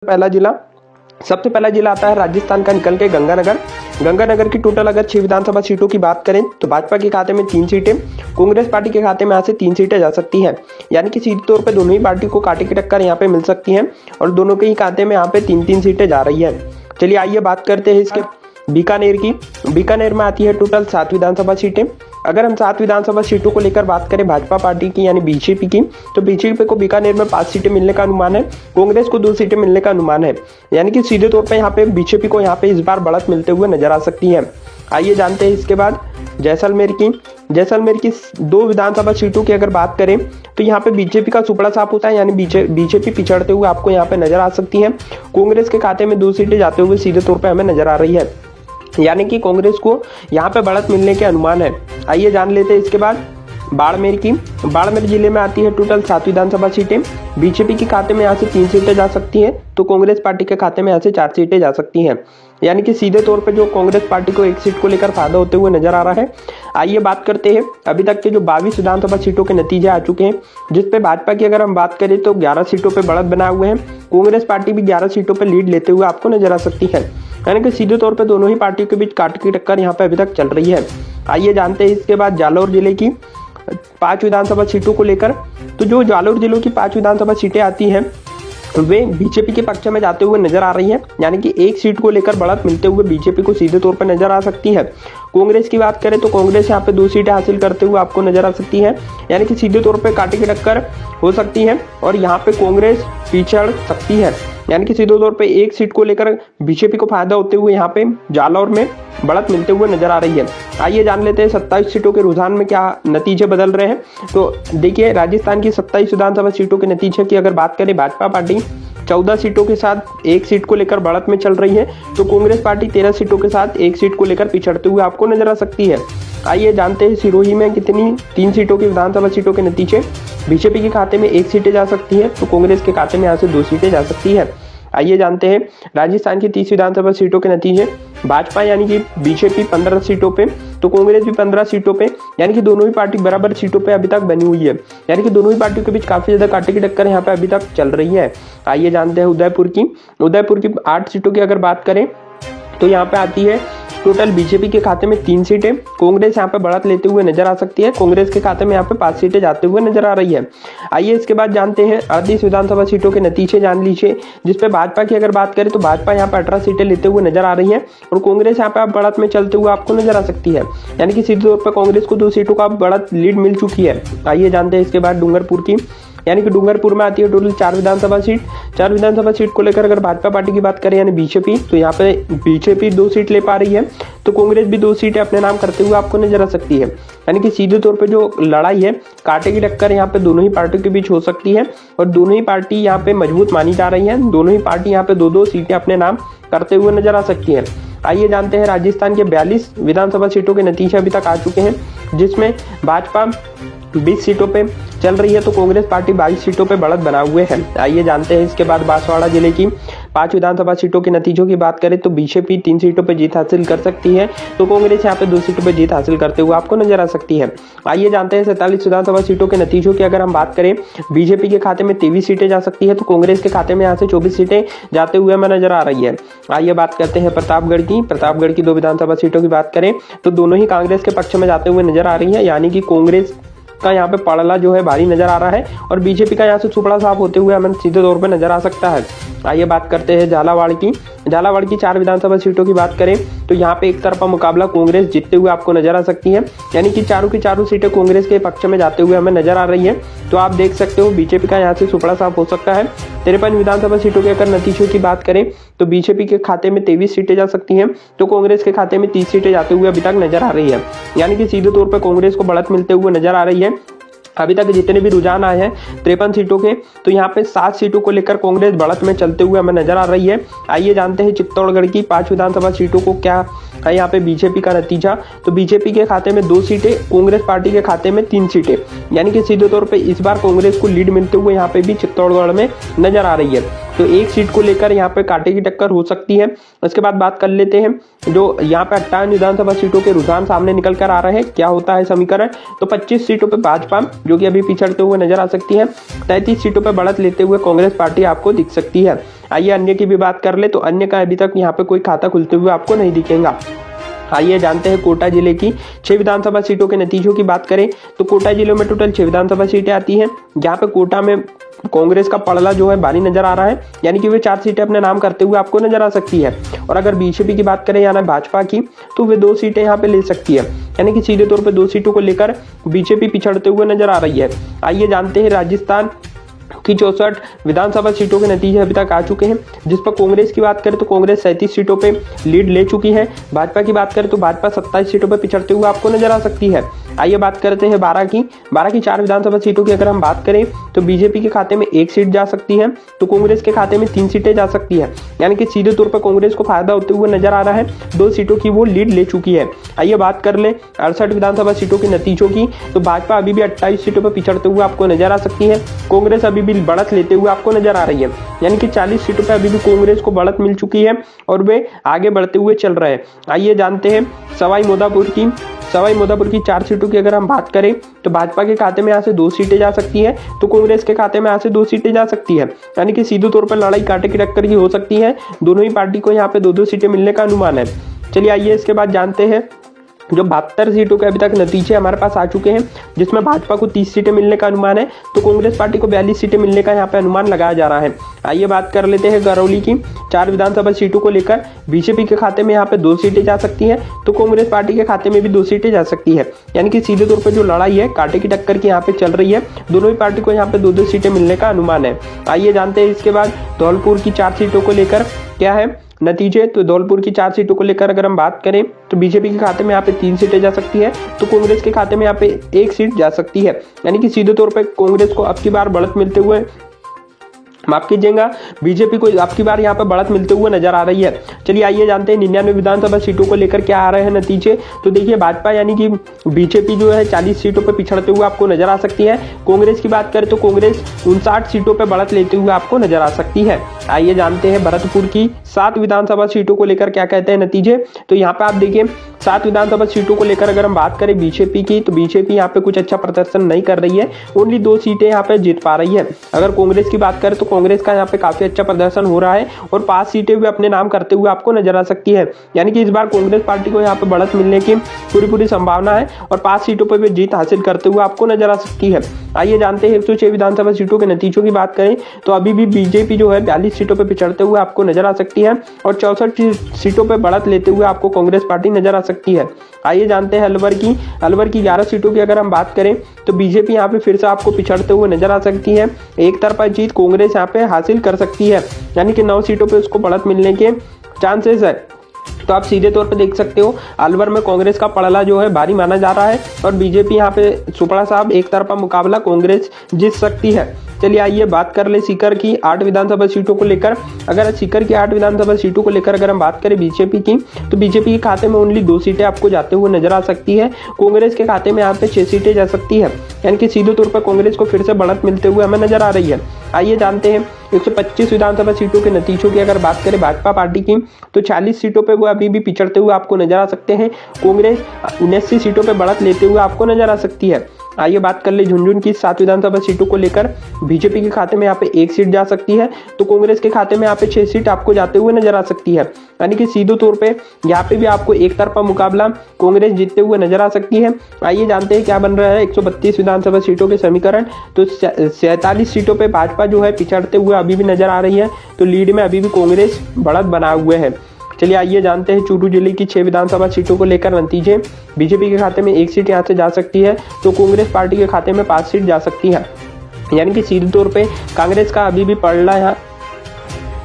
पहला जिला सबसे पहला जिला आता है राजस्थान का निकल के गंगानगर। गंगानगर की टोटल अगर 6 विधानसभा सीटों की बात करें तो भाजपा के खाते में 3 सीटें, कांग्रेस पार्टी के खाते में यहाँ से 3 सीटें जा सकती हैं। यानी कि सीधे तौर पे दोनों ही पार्टी को कांटे की टक्कर यहाँ पे मिल सकती है और दोनों के ही खाते में यहाँ पे 3-3 सीटें जा रही है। चलिए आइए बात करते हैं इसके बीकानेर की। बीकानेर में आती है टोटल 7 विधानसभा सीटें। अगर हम 7 विधानसभा सीटों को लेकर बात करें भाजपा पार्टी की यानी बीजेपी की, तो बीजेपी को बीकानेर में 5 सीटें मिलने का अनुमान है, कांग्रेस को 2 सीटें मिलने का अनुमान है। यानी कि सीधे तौर पर यहाँ पे बीजेपी को यहाँ पे इस बार बढ़त मिलते हुए नजर आ सकती है। आइए जानते हैं इसके बाद जैसलमेर की 2 विधानसभा सीटों की अगर बात करें तो यहाँ पे बीजेपी का सुपड़ा साफ होता है, यानी बीजेपी पिछड़ते हुए आपको यहाँ पे नजर आ सकती है। कांग्रेस के खाते में 2 सीटें जाते हुए सीधे तौर पर हमें नजर आ रही है, यानी कि कांग्रेस को यहाँ पे बढ़त मिलने के अनुमान है। आइए जान लेते हैं इसके बाद बाड़मेर जिले में आती है टोटल 7 विधानसभा सीटें। बीजेपी के खाते में यहाँ से 3 सीटें जा सकती हैं, तो कांग्रेस पार्टी के खाते में यहाँ से 4 सीटें जा सकती हैं। यानी कि सीधे तौर पे जो कांग्रेस पार्टी को 1 सीट को लेकर फायदा होते हुए नजर आ रहा है। आइए बात करते हैं अभी तक के जो 22 विधानसभा सीटों के नतीजे आ चुके हैं, जिसपे भाजपा की अगर हम बात करें तो 11 सीटों पर बढ़त बनाए हुए हैं। कांग्रेस पार्टी भी 11 सीटों पर लीड लेते हुए आपको नजर आ सकती है। यानी कि सीधे तौर पे दोनों ही पार्टियों के बीच कांटे की टक्कर यहाँ पे अभी तक चल रही है। आइए जानते हैं इसके बाद जालौर जिले की 5 विधानसभा सीटों को लेकर। तो जो जालौर जिलों की 5 विधानसभा सीटें आती हैं वे बीजेपी के पक्ष में जाते हुए नजर आ रही है। यानी कि 1 सीट को लेकर बढ़त मिलते हुए बीजेपी को सीधे तौर पर नजर आ सकती है। कांग्रेस की बात करें तो कांग्रेस यहाँ पे 2 सीटें हासिल करते हुए आपको नजर आ सकती है। यानी कि सीधे तौर पे कांटे की टक्कर हो सकती है और यहाँ पे कांग्रेस पिछड़ सकती है। यानी कि सीधे तौर पे 1 सीट को लेकर बीजेपी को फायदा होते हुए यहाँ पे जालौर में बढ़त मिलते हुए नजर आ रही है। आइए जान लेते हैं 27 सीटों के रुझान में क्या नतीजे बदल रहे हैं। तो देखिए राजस्थान की 27 विधानसभा सीटों के नतीजे की अगर बात करें, भाजपा पार्टी 14 सीटों के साथ 1 सीट को लेकर बढ़त में चल रही है, तो कांग्रेस पार्टी 13 सीटों के साथ 1 सीट को लेकर पिछड़ते हुए आपको नजर आ सकती है। आइए जानते हैं सिरोही में कितनी 3 सीटों की विधानसभा सीटों के नतीजे। बीजेपी के खाते में 1 सीटें जा सकती है, तो कांग्रेस के खाते में यहाँ से 2 सीटें जा सकती है। आइए जानते हैं राजस्थान की 30 विधानसभा सीटों के नतीजे। भाजपा यानी कि बीजेपी 15 सीटों पे, तो कांग्रेस भी 15 सीटों पे, यानी कि दोनों ही पार्टी बराबर सीटों पे अभी तक बनी हुई है। यानी कि दोनों ही पार्टियों के बीच काफी ज्यादा कांटे की टक्कर यहाँ पे अभी तक चल रही है। आइए जानते हैं उदयपुर की 8 सीटों की अगर बात करें तो यहाँ पे आती है टोटल बीजेपी के खाते में 3 सीटें। कांग्रेस यहाँ पे बढ़त लेते हुए नजर आ सकती है, कांग्रेस के खाते में यहाँ पे 5 सीटें जाते हुए नजर आ रही है। आइए इसके बाद जानते हैं 38 विधानसभा सीटों के नतीजे जान लीजिए, जिसपे भाजपा की अगर बात करें तो भाजपा यहाँ पे 18 सीटें लेते हुए नजर आ रही है और कांग्रेस यहाँ पे बढ़त में चलते हुए आपको नजर आ सकती है। यानी कि सीधे तौर पर कांग्रेस को 2 सीटों का बढ़त लीड मिल चुकी है। आइए जानते हैं इसके बाद डूंगरपुर की, यानी कि डूंगरपुर में आती है टोटल 4 विधानसभा सीट। 4 विधानसभा सीट को लेकर अगर भाजपा पार्टी की बात करें यानी बीजेपी, तो यहाँ पे बीजेपी 2 सीट ले पा रही है, तो कांग्रेस भी 2 सीटें अपने नाम करते हुए आपको नजर आ सकती है। यानी कि सीधे तौर पे जो लड़ाई है, कांटे की टक्कर यहाँ पे दोनों ही पार्टियों के बीच हो सकती है और दोनों ही पार्टी यहाँ पे मजबूत मानी जा रही है। दोनों ही पार्टी यहाँ पे 2-2 सीटें अपने नाम करते हुए नजर आ सकती है। आइए जानते हैं राजस्थान के 42 विधानसभा सीटों के नतीजे अभी तक आ चुके हैं, जिसमें भाजपा 20 सीटों पे चल रही है, तो कांग्रेस पार्टी 22 सीटों पे बढ़त बनाए हुए है। आइए जानते हैं इसके बाद बांसवाड़ा जिले की 5 विधानसभा सीटों के नतीजों की बात करें तो बीजेपी 3 सीटों पे जीत हासिल कर सकती है, तो कांग्रेस यहाँ पे 2 सीटों पे जीत हासिल करते हुए आपको नजर आ सकती है। आइए जानते हैं 47 विधानसभा सीटों के नतीजों की अगर हम बात करें, बीजेपी के खाते में 23 सीटें जा सकती है, तो कांग्रेस के खाते में यहाँ से 24 सीटें जाते हुए हमें नजर आ रही है। आइए बात करते हैं प्रतापगढ़ की 2 विधानसभा सीटों की बात करें तो दोनों ही कांग्रेस के पक्ष में जाते हुए नजर आ रही है। यानी कि कांग्रेस का यहाँ पे पड़ला जो है भारी नजर आ रहा है और बीजेपी का यहाँ से सुपड़ा साफ होते हुए हमें सीधे तौर पे नजर आ सकता है। आइए बात करते हैं झालावाड़ की 4 विधानसभा सीटों की बात करें तो यहाँ पे एक तरफा मुकाबला कांग्रेस जीतते हुए आपको नजर आ सकती है। यानी कि चारों की चारों सीटें कांग्रेस के पक्ष में जाते हुए हमें नजर आ रही है, तो आप देख सकते हो बीजेपी का यहाँ से सुपड़ा साफ हो सकता है। 53 विधानसभा सीटों के अगर नतीजों की बात करें तो बीजेपी के खाते में 23 सीटें जा सकती हैं, तो कांग्रेस के खाते में 30 सीटें जाते हुए अभी तक नजर आ रही है। यानी कि सीधे तौर पर कांग्रेस को बढ़त मिलते हुए नजर आ रही है। अभी तक जितने भी रुझान आए हैं 53 सीटों के, तो यहाँ पे 7 सीटों को लेकर कांग्रेस बढ़त में चलते हुए हमें नजर आ रही है। आइए जानते हैं चित्तौड़गढ़ की 5 विधानसभा सीटों को क्या है यहाँ पे बीजेपी का नतीजा। तो बीजेपी के खाते में 2 सीटें, कांग्रेस पार्टी के खाते में 3 सीटें, यानी कि सीधे तौर पे इस बार कांग्रेस को लीड मिलते हुए यहाँ पे भी चित्तौड़गढ़ में नजर आ रही है। तो 1 सीट को लेकर यहाँ पे कांटे की टक्कर हो सकती है। उसके बाद बात कर लेते हैं जो यहाँ पे 58 विधानसभा सीटों के रुझान सामने निकल कर आ रहे हैं, क्या होता है समीकरण। तो 25 सीटों पे भाजपा जो कि अभी पिछड़ते हुए नजर आ सकती है, 33 सीटों पे बढ़त लेते हुए कांग्रेस पार्टी आपको दिख सकती है। आइए अन्य की भी बात कर ले, तो अन्य का अभी तक यहाँ पे कोई खाता खुलते हुए आपको नहीं दिखेगा। आइए जानते हैं कोटा जिले की 6 विधानसभा सीटों के नतीजों की बात करें तो कोटा जिले में टोटल 6 विधानसभा सीटें आती हैं, जहां पे कोटा में कांग्रेस का पलड़ा जो है भारी नजर आ रहा है, यानी कि वे 4 सीटें अपने नाम करते हुए आपको नजर आ सकती है। और अगर बीजेपी की बात करें यानी भाजपा की, तो वे 2 सीटें यहाँ पे ले सकती है, यानी कि सीधे तौर पर 2 सीटों को लेकर बीजेपी पिछड़ते हुए नजर आ रही है। आइए जानते हैं राजस्थान की 64 विधानसभा सीटों के नतीजे अभी तक आ चुके हैं, जिस पर कांग्रेस की बात करें तो कांग्रेस 37 सीटों पे लीड ले चुकी है। भाजपा की बात करें तो भाजपा 27 सीटों पे पिछड़ते हुए आपको नजर आ सकती है। आइए बात करते हैं 12 की 4 विधानसभा सीटों की अगर हम बात करें तो बीजेपी के खाते में 1 सीट जा सकती है, तो कांग्रेस के खाते में 3 सीटें जा सकती है, यानी कि सीधे तौर पर कांग्रेस को फायदा होते हुए नजर आ रहा है। 2 सीटों की वो लीड ले चुकी है। आइए बात कर ले 68 विधानसभा सीटों के नतीजों की, तो भाजपा अभी भी 28 सीटों पर पिछड़ते हुए आपको नजर आ सकती है। कांग्रेस अभी भी बढ़त लेते हुए आपको नजर आ रही है, यानी कि 40 सीटों पर अभी भी कांग्रेस को बढ़त मिल चुकी है और वे आगे बढ़ते हुए चल रहे हैं। आइए जानते हैं सवाई माधोपुर की 4 सीटों की अगर हम बात करें तो भाजपा के खाते में यहाँ से 2 सीटें जा सकती है, तो कांग्रेस के खाते में यहाँ से 2 सीटें जा सकती है, यानी कि सीधे तौर पर लड़ाई कांटे की टक्कर की हो सकती है। दोनों ही पार्टी को यहाँ पे 2-2 सीटें मिलने का अनुमान है। चलिए आइए इसके बाद जानते हैं जो 72 सीटों के अभी तक नतीजे हमारे पास आ चुके हैं, जिसमें भाजपा को 30 सीटें मिलने का अनुमान है, तो कांग्रेस पार्टी को 42 सीटें मिलने का यहाँ पे अनुमान लगाया जा रहा है। आइए बात कर लेते हैं करौली की 4 विधानसभा सीटों को लेकर। बीजेपी के खाते में यहाँ पे 2 सीटें जा सकती हैं, तो कांग्रेस पार्टी के खाते में भी 2 सीटें जा सकती है, यानी कि सीधे तौर पर जो लड़ाई है कांटे की टक्कर की यहाँ पे चल रही है। दोनों ही पार्टी को यहाँ पे 2-2 सीटें मिलने का अनुमान है। आइए जानते हैं इसके बाद धौलपुर की 4 सीटों को लेकर क्या है नतीजे। तो धौलपुर की 4 सीटों को लेकर अगर हम बात करें तो बीजेपी के खाते में यहाँ पे 3 सीटें जा सकती है, तो कांग्रेस के खाते में यहाँ पे 1 सीट जा सकती है, यानी कि सीधे तौर पे कांग्रेस को अब की बार बढ़त मिलते हुए, माफ कीजिएगा, बीजेपी को अब की बार यहाँ पर बढ़त मिलते हुए नजर आ रही है। चलिए आइए जानते हैं 99 विधानसभा सीटों को लेकर क्या आ रहे हैं नतीजे। तो देखिए भाजपा यानी कि बीजेपी जो है 40 सीटों पर पिछड़ते हुए आपको नजर आ सकती है। कांग्रेस की बात करें तो कांग्रेस 59 सीटों पर बढ़त लेते हुए आपको नजर आ सकती है। आइए जानते हैं भरतपुर की 7 विधानसभा सीटों को लेकर क्या कहते हैं नतीजे। तो यहाँ पे आप देखिए 7 विधानसभा सीटों को लेकर अगर हम बात करें बीजेपी की, तो बीजेपी यहाँ पे कुछ अच्छा प्रदर्शन नहीं कर रही है, ओनली 2 सीटें यहाँ पे जीत पा रही है। अगर कांग्रेस की बात करें तो कांग्रेस का यहाँ पे काफी अच्छा प्रदर्शन हो रहा है और 5 सीटें भी अपने नाम करते हुए आपको नजर आ सकती है, यानी कि इस बार कांग्रेस पार्टी को यहाँ पे बढ़त मिलने की पूरी संभावना है और 5 सीटों पर भी जीत हासिल करते हुए आपको नजर आ सकती है। आइए जानते हैं 106 विधानसभा सीटों के नतीजों की बात करें तो अभी भी बीजेपी जो है 42 सीटों पर पिछड़ते हुए आपको नजर आ सकती है और 64 सीटों पर बढ़त लेते हुए आपको कांग्रेस पार्टी नजर आ सकती है। आइए जानते हैं अलवर की 11 सीटों की अगर हम बात करें तो बीजेपी यहाँ पे फिर से आपको पिछड़ते हुए नजर आ सकती है। एक तरफा जीत कांग्रेस यहाँ पे हासिल कर सकती है, यानी कि 9 सीटों पे उसको बढ़त मिलने के चांसेस है। तो आप सीधे तौर पे देख सकते हो अलवर में कांग्रेस का पलड़ा जो है भारी माना जा रहा है और बीजेपी यहाँ पे सुपड़ा साहब एक तरफा मुकाबला कांग्रेस जीत सकती है। चलिए आइए बात कर ले सीकर की 8 विधानसभा सीटों को लेकर। अगर सीकर की 8 विधानसभा सीटों को लेकर अगर हम बात करें बीजेपी की, तो बीजेपी के खाते में ओनली 2 सीटें आपको जाते हुए नजर आ सकती है। कांग्रेस के खाते में यहाँ पे 6 सीटें जा सकती है, यानी कि सीधे तौर पर कांग्रेस को फिर से बढ़त मिलते हुए हमें नजर आ रही है। आइए जानते हैं 125 विधानसभा सीटों के नतीजों की अगर बात करें भाजपा पार्टी की, तो 40 सीटों पे वो अभी भी पिछड़ते हुए आपको नजर आ सकते हैं। कांग्रेस 79 सीटों पे बढ़त लेते हुए आपको नजर आ सकती है। आइए बात कर ले झुंझुनू की 7 विधानसभा सीटों को लेकर। बीजेपी के खाते में यहाँ पे 1 सीट जा सकती है, तो कांग्रेस के खाते में यहाँ पे 6 सीट आपको जाते हुए नजर आ सकती है, यानी कि सीधे तौर पे यहाँ पे भी आपको एक तरफा मुकाबला कांग्रेस जीतते हुए नजर आ सकती है। आइए जानते हैं क्या बन रहा है 132 विधानसभा सीटों के समीकरण। तो 47 सीटों पे भाजपा जो है पिछड़ते हुए अभी भी नजर आ रही है, तो लीड में अभी भी कांग्रेस बढ़त बनाए हुए है। चलिए आइए जानते हैं चूरू जिले की 6 विधानसभा सीटों को लेकर नतीजे। बीजेपी के खाते में 1 सीट यहाँ से जा सकती है, तो कांग्रेस पार्टी के खाते में 5 सीट जा सकती है, यानी कि सीधे तौर पे कांग्रेस का अभी भी पलड़ा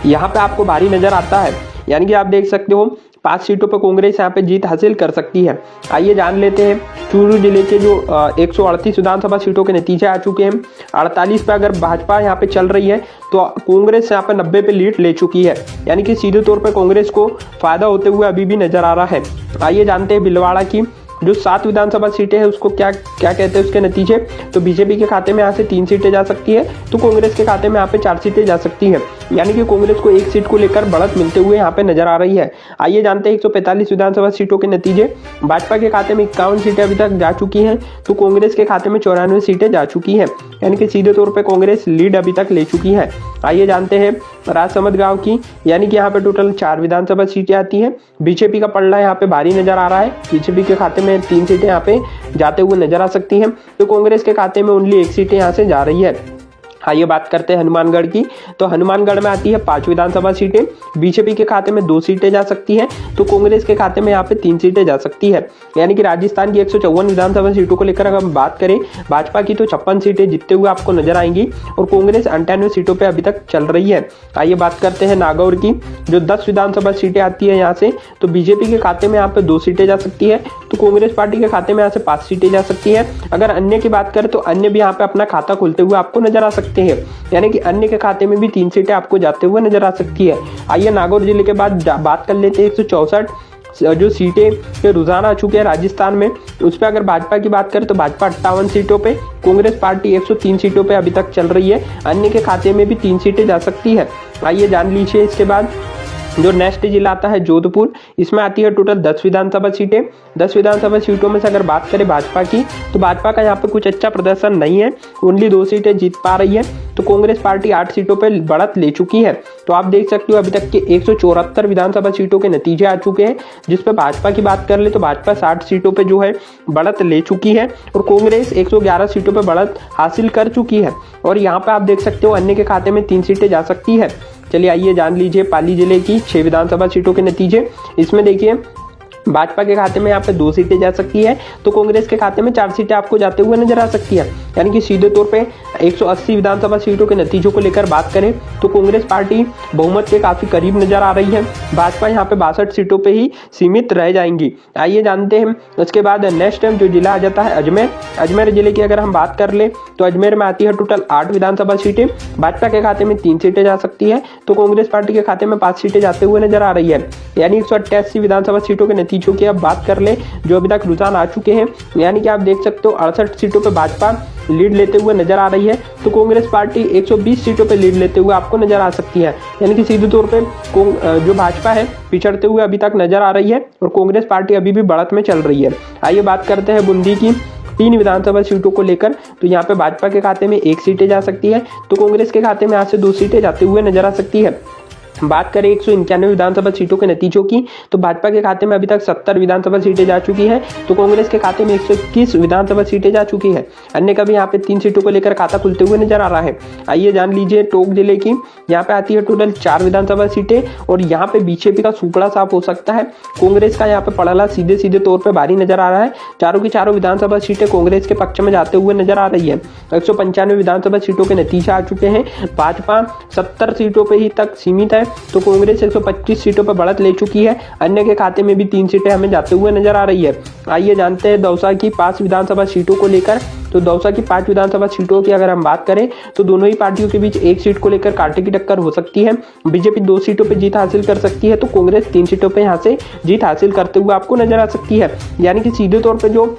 यहाँ पे आपको भारी नजर आता है, यानी कि आप देख सकते हो 5 सीटों पर कांग्रेस यहाँ पे जीत हासिल कर सकती है। आइए जान लेते हैं चूरू जिले के जो 138 विधानसभा सीटों के नतीजे आ चुके हैं। 48 पे अगर भाजपा यहाँ पे चल रही है तो कांग्रेस यहाँ पे 90 पे लीड ले चुकी है, यानी कि सीधे तौर पर कांग्रेस को फायदा होते हुए अभी भी नजर आ रहा है। आइए जानते हैं भीलवाड़ा की जो 7 विधानसभा सीटें हैं उसको क्या क्या कहते हैं उसके नतीजे, तो बीजेपी के खाते में यहाँ से 3 सीटें जा सकती है, तो कांग्रेस के खाते में यहाँ पे 4 सीटें जा सकती है। यानी कि कांग्रेस को 1 सीट को लेकर बढ़त मिलते हुए यहाँ पे नजर आ रही है। आइए जानते हैं 145 विधानसभा सीटों के नतीजे। भाजपा के खाते में 51 सीटें अभी तक जा चुकी हैं, तो कांग्रेस के खाते में 94 सीटें जा चुकी हैं, यानी कि सीधे तौर पर कांग्रेस लीड अभी तक ले चुकी है। आइए जानते हैं राजसमंद गांव की, यानी कि यहाँ पे टोटल 4 विधानसभा सीटें आती हैं। बीजेपी का पलड़ा यहाँ पे भारी नजर आ रहा है, बीजेपी के खाते में 3 सीटें यहाँ पे जाते हुए नजर आ सकती हैं, तो कांग्रेस के खाते में ओनली 1 सीटें यहाँ से जा रही है। आइए बात करते हैं हनुमानगढ़ की, तो हनुमानगढ़ में आती है 5 विधानसभा सीटें, बीजेपी के खाते में 2 सीटें जा सकती हैं, तो कांग्रेस के खाते में यहाँ पे 3 सीटें जा सकती है। यानी कि राजस्थान की 154 विधानसभा सीटों को लेकर अगर हम बात करें, भाजपा की तो 56 सीटें जीतते हुए आपको नजर आएंगी और कांग्रेस 98 सीटों पर अभी तक चल रही है। आइए बात करते हैं नागौर की, जो 10 विधानसभा सीटें आती है यहाँ से, तो बीजेपी के खाते में यहाँ पे 2 सीटें जा सकती है, तो कांग्रेस पार्टी के खाते में यहाँ से 5 सीटें जा सकती है। अगर अन्य की बात करें तो अन्य भी यहाँ पे अपना खाता खोलते हुए आपको नजर आ सकते हैं, यानी कि अन्य के खाते में भी 3 सीटें आपको जाते हुए नजर आ सकती है। आइए नागौर जिले के बाद बात कर लेते हैं 164 जो सीटें के रुझान आ चुके हैं राजस्थान में, उस पर अगर भाजपा की बात करें तो भाजपा 58 सीटों पे, कांग्रेस पार्टी 103 सीटों पे अभी तक चल रही है, अन्य के खाते में भी 3 सीटें जा सकती है। आइए जान लीजिए इसके बाद जो नेक्स्ट जिला आता है जोधपुर, इसमें आती है टोटल 10 विधानसभा सीटें। 10 विधानसभा सीटों में से अगर बात करें भाजपा की, तो भाजपा का यहाँ पे कुछ अच्छा प्रदर्शन नहीं है, ओनली 2 सीटें जीत पा रही है, तो कांग्रेस पार्टी 8 सीटों पर बढ़त ले चुकी है। तो आप देख सकते हो अभी तक के 174 विधानसभा सीटों के नतीजे आ चुके हैं, जिस पर भाजपा की बात कर ले तो भाजपा 60 सीटों पर जो है बढ़त ले चुकी है और कांग्रेस 111 सीटों पर बढ़त हासिल कर चुकी है। और यहाँ पे आप देख सकते हो अन्य के खाते में 3 सीटें जा सकती है। चलिए आइए जान लीजिए पाली जिले की 6 विधानसभा सीटों के नतीजे। इसमें देखिए भाजपा के खाते में यहाँ पे 2 सीटें जा सकती है, तो कांग्रेस के खाते में 4 सीटें आपको जाते हुए नजर आ सकती है। यानी कि सीधे तौर पे 180 विधानसभा सीटों के नतीजों को लेकर बात करें तो कांग्रेस पार्टी बहुमत के काफी करीब नजर आ रही है, भाजपा यहाँ पे 62 सीटों पे ही सीमित रह जाएंगी। आइए जानते हैं उसके बाद नेक्स्ट जो जिला आ जाता है अजमेर। अजमेर जिले की अगर हम बात कर ले तो अजमेर में आती है टोटल 8 विधानसभा सीटें, भाजपा के खाते में 3 सीटें जा सकती है, तो कांग्रेस पार्टी के खाते में 5 सीटें जाते हुए नजर आ रही है। यानी 188 विधानसभा सीटों के नतीजों की अब बात कर ले जो अभी तक रुझान आ चुके हैं, यानी कि आप देख सकते हो 68 सीटों पर भाजपा लीड लेते हुए नजर आ रही है, तो कांग्रेस पार्टी 120 सीटों पर लीड लेते हुए आपको नजर आ सकती है। यानी कि सीधे तौर पे जो भाजपा है पिछड़ते हुए अभी तक नजर आ रही है और कांग्रेस पार्टी अभी भी बढ़त में चल रही है। आइए बात करते हैं बूंदी की 3 विधानसभा सीटों को लेकर, तो यहाँ पे भाजपा के खाते में 1 सीटें जा सकती है, तो कांग्रेस के खाते में यहाँ से 2 सीटें जाते हुए नजर आ सकती है। बात करें 191 विधानसभा सीटों के नतीजों की, तो भाजपा के खाते में अभी तक 70 विधानसभा सीटें जा चुकी है, तो कांग्रेस के खाते में 121 विधानसभा सीटें जा चुकी है। अन्य का भी यहाँ पे 3 सीटों को लेकर खाता खुलते हुए नजर आ रहा है। आइए जान लीजिए टोंक जिले की, यहाँ पे आती है टोटल 4 विधानसभा सीटें और यहाँ पे बीजेपी का सुपड़ा साफ हो सकता है, कांग्रेस का यहाँ पे पड़ाला सीधे तौर पर भारी नजर आ रहा है। चारों की चारों विधानसभा सीटें कांग्रेस के पक्ष में जाते हुए नजर आ रही है। 195 विधानसभा सीटों के नतीजे आ चुके हैं, भाजपा 70 सीटों पर ही तक सीमित है, तो कांग्रेस 125 सीटों पर बढ़त ले चुकी है, अन्य के खाते में भी 3 सीटें हमें जाते हुए नजर आ रही है। आइए जानते हैं दौसा की 5 विधानसभा सीटों को लेकर, तो दौसा की 5 विधानसभा सीटों की अगर हम बात करें तो दोनों ही पार्टियों के बीच 1 सीट को लेकर कांटे की टक्कर हो सकती है। बीजेपी 2 सीटों पर जीत हासिल कर सकती है, तो कांग्रेस 3 सीटों पर यहाँ से जीत हासिल करते हुए आपको नजर आ सकती है। यानी कि सीधे तौर पर जो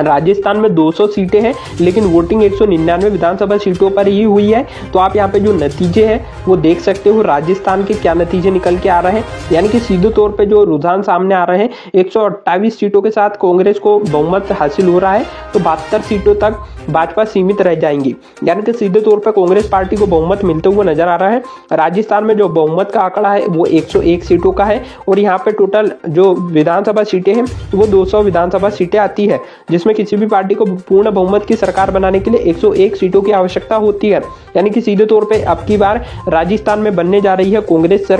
राजस्थान में 200 सीटें हैं, लेकिन वोटिंग 199 विधानसभा सीटों पर ही हुई है, तो आप यहाँ पे जो नतीजे हैं वो देख सकते हो राजस्थान के क्या नतीजे निकल के आ रहे हैं। यानी कि सीधे तौर पे जो रुझान सामने आ रहे हैं, 128 सीटों के साथ कांग्रेस को बहुमत हासिल हो रहा है, तो 72 सीटों तक भाजपा सीमित रह जाएंगी। यानी कि सीधे तौर पर कांग्रेस पार्टी को बहुमत मिलते हुए नजर आ रहा है। राजस्थान में जो बहुमत का आंकड़ा है वो 101 सीटों का है और यहाँ पे टोटल जो विधानसभा सीटें हैं वो 200 विधानसभा सीटें आती है, जिसमें किसी भी पार्टी को पूर्ण बहुमत की सरकार बनाने के लिए 101 सीटों की आवश्यकता होती है। यानी कि सीधे तौर पे अब की बार राजस्थान में बनने जा रही है कांग्रेस सरकार।